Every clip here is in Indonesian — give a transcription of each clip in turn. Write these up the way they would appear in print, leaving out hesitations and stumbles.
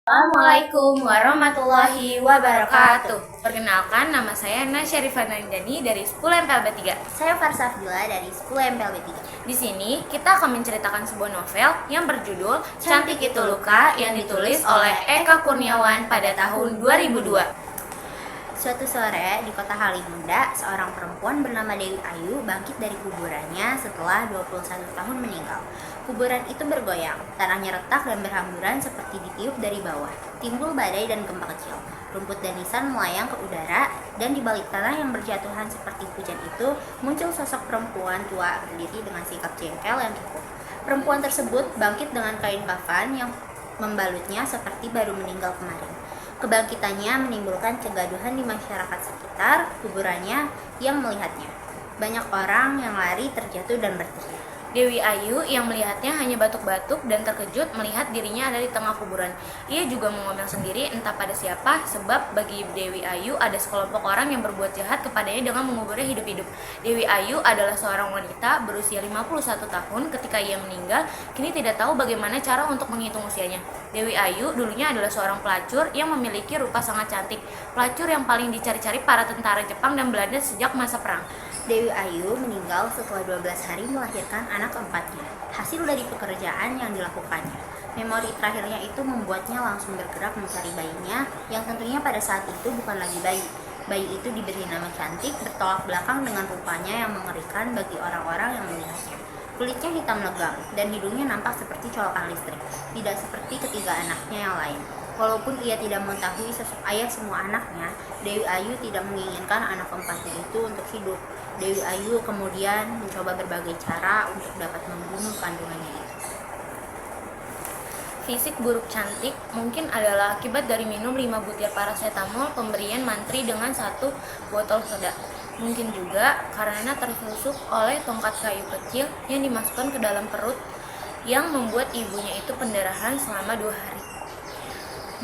Assalamualaikum warahmatullahi wabarakatuh. Perkenalkan, nama saya Nasya Rifana Indani dari 10 MPLB 3. Saya Farsa Abdullah dari 10 MPLB 3. Di sini kita akan menceritakan sebuah novel yang berjudul Cantik Itu Luka yang ditulis oleh Eka Kurniawan pada tahun 2002. Suatu sore di kota Halimunda, seorang perempuan bernama Dewi Ayu bangkit dari kuburannya setelah 21 tahun meninggal. Kuburan itu bergoyang, tanahnya retak dan berhamburan seperti ditiup dari bawah. Timbul badai dan gempa kecil. Rumput dan nisan melayang ke udara, dan di balik tanah yang berjatuhan seperti hujan itu, muncul sosok perempuan tua berdiri dengan sikap jengkel yang kikuh. Perempuan tersebut bangkit dengan kain kafan yang membalutnya seperti baru meninggal kemarin. Kebangkitannya menimbulkan kegaduhan di masyarakat sekitar kuburannya yang melihatnya. Banyak orang yang lari, terjatuh, dan berteriak. Dewi Ayu yang melihatnya hanya batuk-batuk dan terkejut melihat dirinya ada di tengah kuburan. Ia juga mengomel sendiri entah pada siapa, sebab bagi Dewi Ayu ada sekelompok orang yang berbuat jahat kepadanya dengan menguburnya hidup-hidup. Dewi Ayu adalah seorang wanita berusia 51 tahun ketika ia meninggal, kini tidak tahu bagaimana cara untuk menghitung usianya. Dewi Ayu dulunya adalah seorang pelacur yang memiliki rupa sangat cantik, pelacur yang paling dicari-cari para tentara Jepang dan Belanda sejak masa perang. Dewi Ayu meninggal setelah 12 hari melahirkan anak keempatnya, hasil dari pekerjaan yang dilakukannya. Memori terakhirnya itu membuatnya langsung bergerak mencari bayinya, yang tentunya pada saat itu bukan lagi bayi. Bayi itu diberi nama cantik, bertolak belakang dengan rupanya yang mengerikan bagi orang-orang yang melihatnya. Kulitnya hitam legam, dan hidungnya nampak seperti colokan listrik, tidak seperti ketiga anaknya yang lain. Walaupun ia tidak mengetahui sosok ayah semua anaknya, Dewi Ayu tidak menginginkan anak keempatnya itu untuk hidup. Dewi Ayu kemudian mencoba berbagai cara untuk dapat membunuh kandungannya itu. Fisik buruk cantik mungkin adalah akibat dari minum 5 butir paracetamol pemberian mantri dengan 1 botol soda. Mungkin juga karena tertusuk oleh tongkat kayu kecil yang dimasukkan ke dalam perut yang membuat ibunya itu pendarahan selama 2 hari.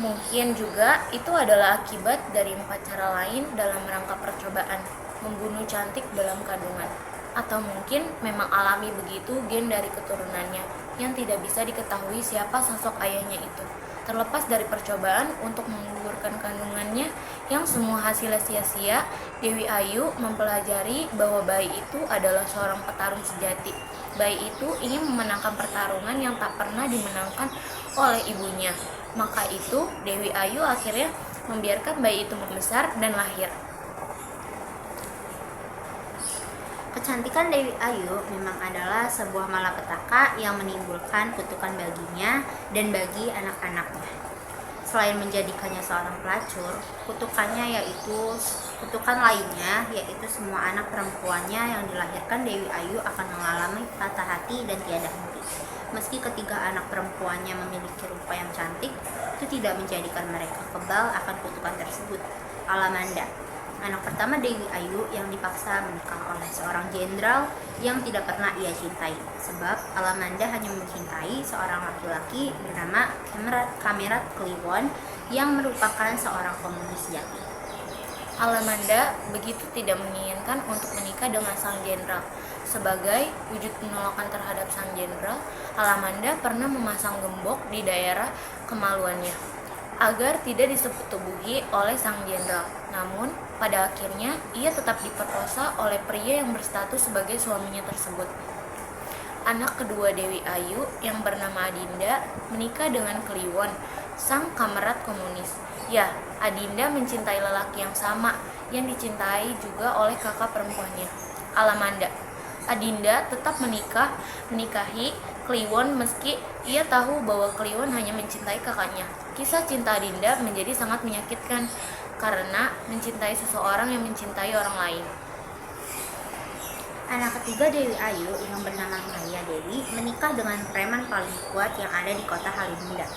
Mungkin juga itu adalah akibat dari 4 cara lain dalam rangka percobaan membunuh cantik dalam kandungan. Atau mungkin memang alami begitu gen dari keturunannya yang tidak bisa diketahui siapa sosok ayahnya itu. Terlepas dari percobaan untuk menggugurkan kandungannya yang semua hasilnya sia-sia, Dewi Ayu mempelajari bahwa bayi itu adalah seorang petarung sejati. Bayi itu ingin memenangkan pertarungan yang tak pernah dimenangkan oleh ibunya. Maka itu Dewi Ayu akhirnya membiarkan bayi itu membesar dan lahir. Kecantikan Dewi Ayu memang adalah sebuah malapetaka yang menimbulkan kutukan baginya dan bagi anak-anaknya. Selain menjadikannya seorang pelacur, kutukan lainnya yaitu semua anak perempuannya yang dilahirkan Dewi Ayu akan mengalami patah hati dan tiada henti. Meski ketiga anak perempuannya memiliki rupa yang cantik, itu tidak menjadikan mereka kebal akan kutukan tersebut. Alamanda, anak pertama Dewi Ayu yang dipaksa menikah oleh seorang jenderal yang tidak pernah ia cintai, sebab Alamanda hanya mencintai seorang laki-laki bernama Kamerat Kliwon yang merupakan seorang komunis sejati. Alamanda begitu tidak menginginkan untuk menikah dengan sang jenderal. Sebagai wujud penolakan terhadap sang jenderal, Alamanda pernah memasang gembok di daerah kemaluannya agar tidak disetubuhi oleh sang jenderal. Namun, pada akhirnya ia tetap diperkosa oleh pria yang berstatus sebagai suaminya tersebut. Anak kedua Dewi Ayu yang bernama Adinda menikah dengan Kliwon, sang kamerat komunis. Ya, Adinda mencintai lelaki yang sama, yang dicintai juga oleh kakak perempuannya, Alamanda. Adinda tetap menikahi Kliwon meski ia tahu bahwa Kliwon hanya mencintai kakaknya. Kisah cinta Adinda menjadi sangat menyakitkan karena mencintai seseorang yang mencintai orang lain. Anak ketiga Dewi Ayu yang bernama Maya Dewi menikah dengan preman paling kuat yang ada di kota Halimunda.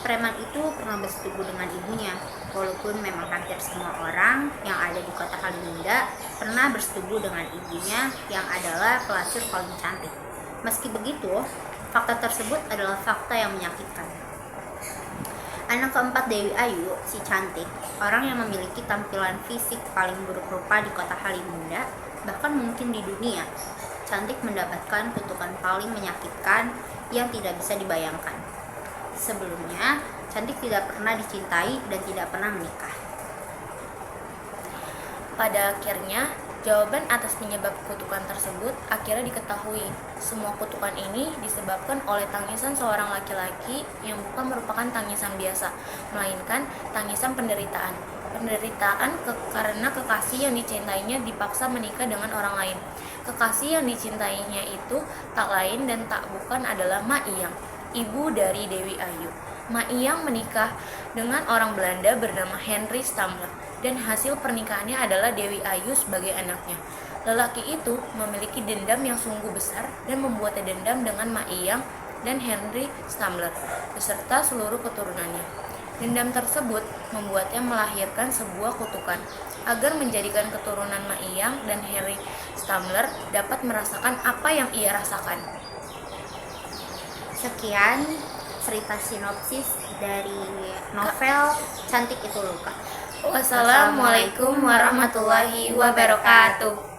Preman itu pernah bersetubuh dengan ibunya, walaupun memang hampir semua orang yang ada di kota Halimunda pernah bersetubuh dengan ibunya yang adalah pelacur paling cantik. Meski begitu, fakta tersebut adalah fakta yang menyakitkan. Anak keempat Dewi Ayu, si cantik, orang yang memiliki tampilan fisik paling buruk rupa di kota Halimunda, bahkan mungkin di dunia. Cantik mendapatkan kutukan paling menyakitkan yang tidak bisa dibayangkan. Sebelumnya, Cantik tidak pernah dicintai dan tidak pernah menikah. Pada akhirnya, jawaban atas penyebab kutukan tersebut akhirnya diketahui. Semua kutukan ini disebabkan oleh tangisan seorang laki-laki yang bukan merupakan tangisan biasa, melainkan tangisan penderitaan. Penderitaan karena kekasih yang dicintainya dipaksa menikah dengan orang lain. Kekasih yang dicintainya itu tak lain dan tak bukan adalah Ma Iyang, ibu dari Dewi Ayu. Ma Iyang menikah dengan orang Belanda bernama Henry Stamler, dan hasil pernikahannya adalah Dewi Ayu sebagai anaknya. Lelaki itu memiliki dendam yang sungguh besar dan membuatnya dendam dengan Ma Iyang dan Henry Stamler beserta seluruh keturunannya. Dendam tersebut membuatnya melahirkan sebuah kutukan agar menjadikan keturunan Ma Iyang dan Henry Stamler dapat merasakan apa yang ia rasakan. Sekian cerita sinopsis dari novel Cantik Itu Luka. Wassalamualaikum warahmatullahi wabarakatuh.